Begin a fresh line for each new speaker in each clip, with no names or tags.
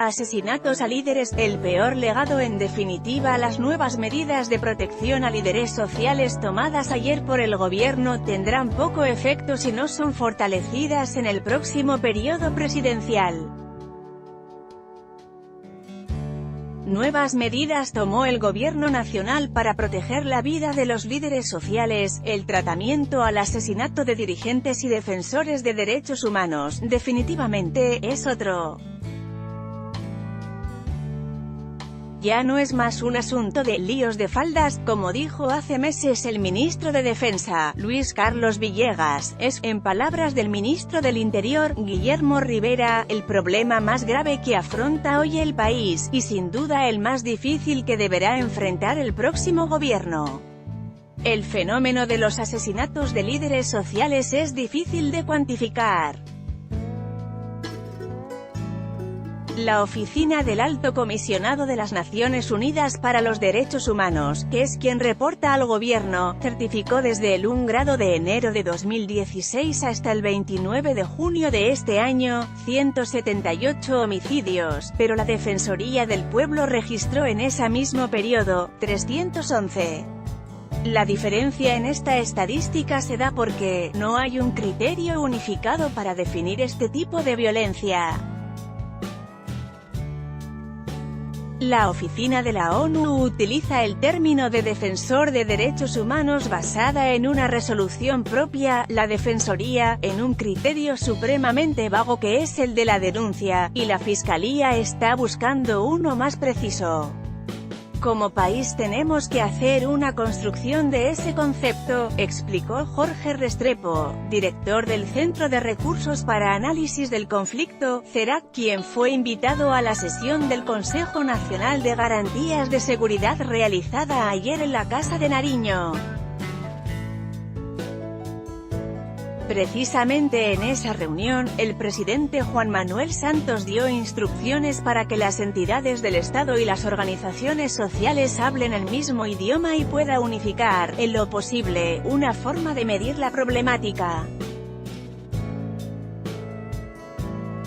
Asesinatos a líderes, el peor legado. En definitiva, las nuevas medidas de protección a líderes sociales tomadas ayer por el gobierno tendrán poco efecto si no son fortalecidas en el próximo periodo presidencial. Nuevas medidas tomó el gobierno nacional para proteger la vida de los líderes sociales. El tratamiento al asesinato de dirigentes y defensores de derechos humanos, definitivamente, es otro. Ya no es más un asunto de «líos de faldas», como dijo hace meses el ministro de Defensa, Luis Carlos Villegas. Es, en palabras del ministro del Interior, Guillermo Rivera, el problema más grave que afronta hoy el país, y sin duda el más difícil que deberá enfrentar el próximo gobierno. El fenómeno de los asesinatos de líderes sociales es difícil de cuantificar. La Oficina del Alto Comisionado de las Naciones Unidas para los Derechos Humanos, que es quien reporta al gobierno, certificó desde el 1 grado de enero de 2016 hasta el 29 de junio de este año, 178 homicidios, pero la Defensoría del Pueblo registró en ese mismo periodo, 311. La diferencia en esta estadística se da porque no hay un criterio unificado para definir este tipo de violencia. La Oficina de la ONU utiliza el término de defensor de derechos humanos basada en una resolución propia, la Defensoría, en un criterio supremamente vago que es el de la denuncia, y la Fiscalía está buscando uno más preciso. Como país tenemos que hacer una construcción de ese concepto, explicó Jorge Restrepo, director del Centro de Recursos para Análisis del Conflicto, CERAC, quien fue invitado a la sesión del Consejo Nacional de Garantías de Seguridad realizada ayer en la Casa de Nariño. Precisamente en esa reunión, el presidente Juan Manuel Santos dio instrucciones para que las entidades del Estado y las organizaciones sociales hablen el mismo idioma y pueda unificar, en lo posible, una forma de medir la problemática.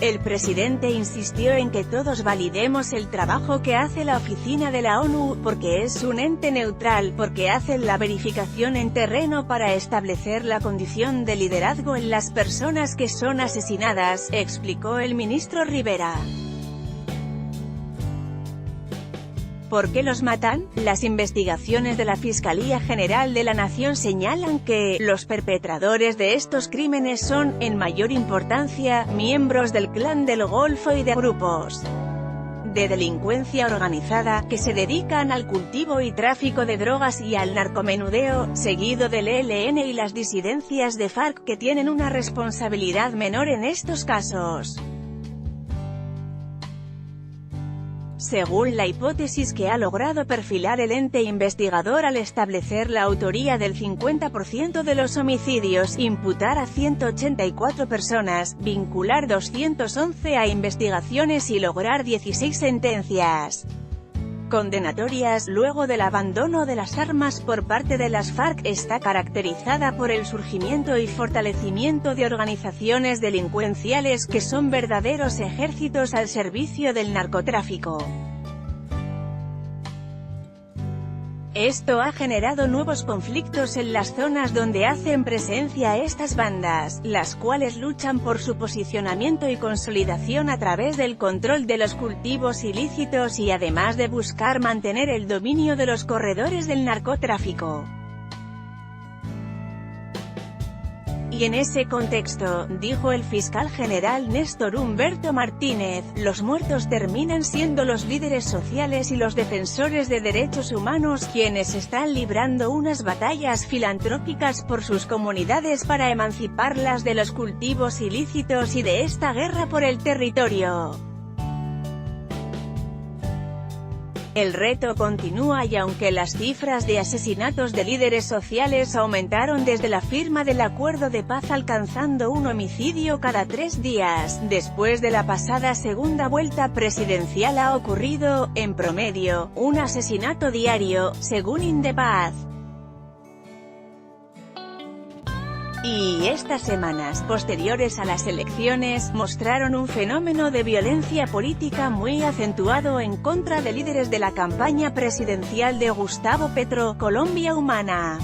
El presidente insistió en que todos validemos el trabajo que hace la Oficina de la ONU, porque es un ente neutral, porque hacen la verificación en terreno para establecer la condición de liderazgo en las personas que son asesinadas, explicó el ministro Rivera. ¿Por qué los matan? Las investigaciones de la Fiscalía General de la Nación señalan que los perpetradores de estos crímenes son, en mayor importancia, miembros del Clan del Golfo y de grupos de delincuencia organizada, que se dedican al cultivo y tráfico de drogas y al narcomenudeo, seguido del ELN y las disidencias de FARC, que tienen una responsabilidad menor en estos casos. Según la hipótesis que ha logrado perfilar el ente investigador al establecer la autoría del 50% de los homicidios, imputar a 184 personas, vincular 211 a investigaciones y lograr 16 sentencias condenatorias, luego del abandono de las armas por parte de las FARC, está caracterizada por el surgimiento y fortalecimiento de organizaciones delincuenciales que son verdaderos ejércitos al servicio del narcotráfico. Esto ha generado nuevos conflictos en las zonas donde hacen presencia estas bandas, las cuales luchan por su posicionamiento y consolidación a través del control de los cultivos ilícitos y además de buscar mantener el dominio de los corredores del narcotráfico. Y en ese contexto, dijo el fiscal general Néstor Humberto Martínez, los muertos terminan siendo los líderes sociales y los defensores de derechos humanos quienes están librando unas batallas filantrópicas por sus comunidades para emanciparlas de los cultivos ilícitos y de esta guerra por el territorio. El reto continúa y aunque las cifras de asesinatos de líderes sociales aumentaron desde la firma del acuerdo de paz alcanzando un homicidio cada 3 días, después de la pasada segunda vuelta presidencial ha ocurrido, en promedio, un asesinato diario, según Indepaz. Y estas semanas, posteriores a las elecciones, mostraron un fenómeno de violencia política muy acentuado en contra de líderes de la campaña presidencial de Gustavo Petro, Colombia Humana.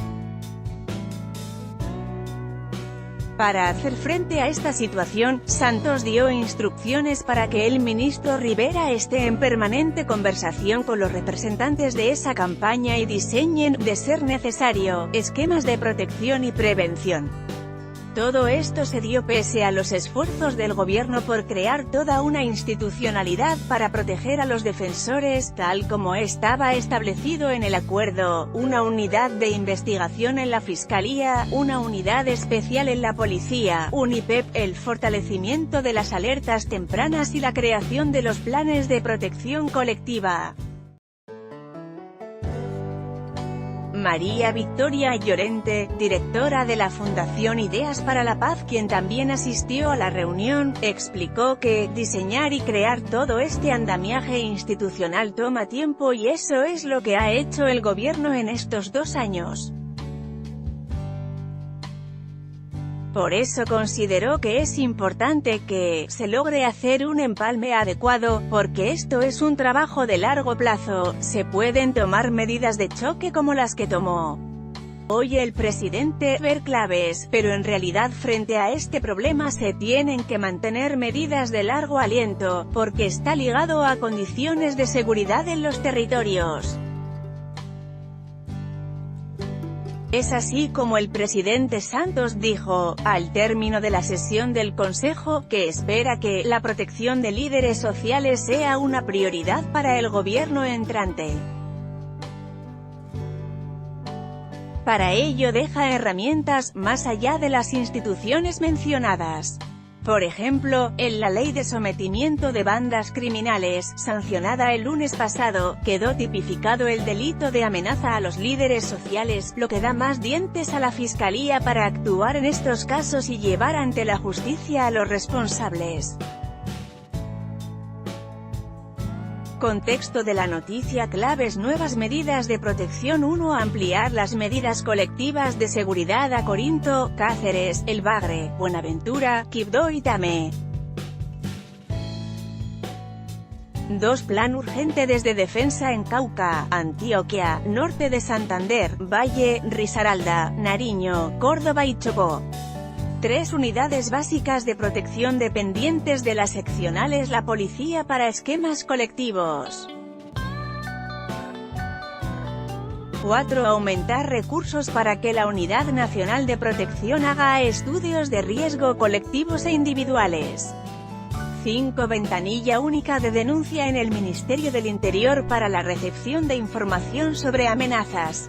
Para hacer frente a esta situación, Santos dio instrucciones para que el ministro Rivera esté en permanente conversación con los representantes de esa campaña y diseñen, de ser necesario, esquemas de protección y prevención. Todo esto se dio pese a los esfuerzos del gobierno por crear toda una institucionalidad para proteger a los defensores, tal como estaba establecido en el acuerdo, una unidad de investigación en la Fiscalía, una unidad especial en la Policía, un IPEP, el fortalecimiento de las alertas tempranas y la creación de los planes de protección colectiva. María Victoria Llorente, directora de la Fundación Ideas para la Paz, quien también asistió a la reunión, explicó que diseñar y crear todo este andamiaje institucional toma tiempo y eso es lo que ha hecho el gobierno en estos 2 años. Por eso consideró que es importante que se logre hacer un empalme adecuado, porque esto es un trabajo de largo plazo. Se pueden tomar medidas de choque como las que tomó hoy el presidente, ver claves, pero en realidad frente a este problema se tienen que mantener medidas de largo aliento, porque está ligado a condiciones de seguridad en los territorios. Es así como el presidente Santos dijo, al término de la sesión del Consejo, que espera que la protección de líderes sociales sea una prioridad para el gobierno entrante. Para ello deja herramientas, más allá de las instituciones mencionadas. Por ejemplo, en la Ley de Sometimiento de Bandas Criminales, sancionada el lunes pasado, quedó tipificado el delito de amenaza a los líderes sociales, lo que da más dientes a la Fiscalía para actuar en estos casos y llevar ante la justicia a los responsables. Contexto de la noticia: claves, nuevas medidas de protección. 1. Ampliar las medidas colectivas de seguridad a Corinto, Cáceres, El Bagre, Buenaventura, Quibdó y Tamé. 2. Plan urgente desde defensa en Cauca, Antioquia, norte de Santander, Valle, Risaralda, Nariño, Córdoba y Chocó. 3. Unidades básicas de protección dependientes de las seccionales la policía para esquemas colectivos. 4. Aumentar recursos para que la Unidad Nacional de Protección haga estudios de riesgo colectivos e individuales. 5. Ventanilla única de denuncia en el Ministerio del Interior para la recepción de información sobre amenazas.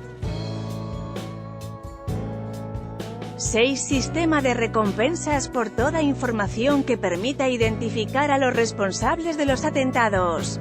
6. Sistema de recompensas por toda información que permita identificar a los responsables de los atentados.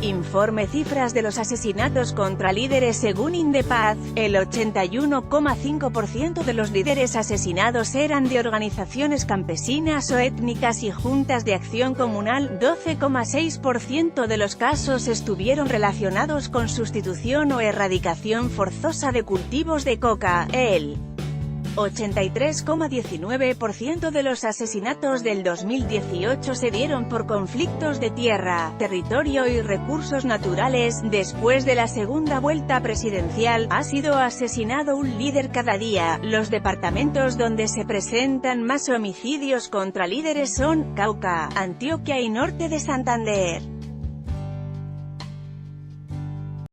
Informe cifras de los asesinatos contra líderes según Indepaz, el 81,5% de los líderes asesinados eran de organizaciones campesinas o étnicas y juntas de acción comunal. 12,6% de los casos estuvieron relacionados con sustitución o erradicación forzosa de cultivos de coca. El 83,19% de los asesinatos del 2018 se dieron por conflictos de tierra, territorio y recursos naturales. Después de la segunda vuelta presidencial, ha sido asesinado un líder cada día. Los departamentos donde se presentan más homicidios contra líderes son Cauca, Antioquia y norte de Santander.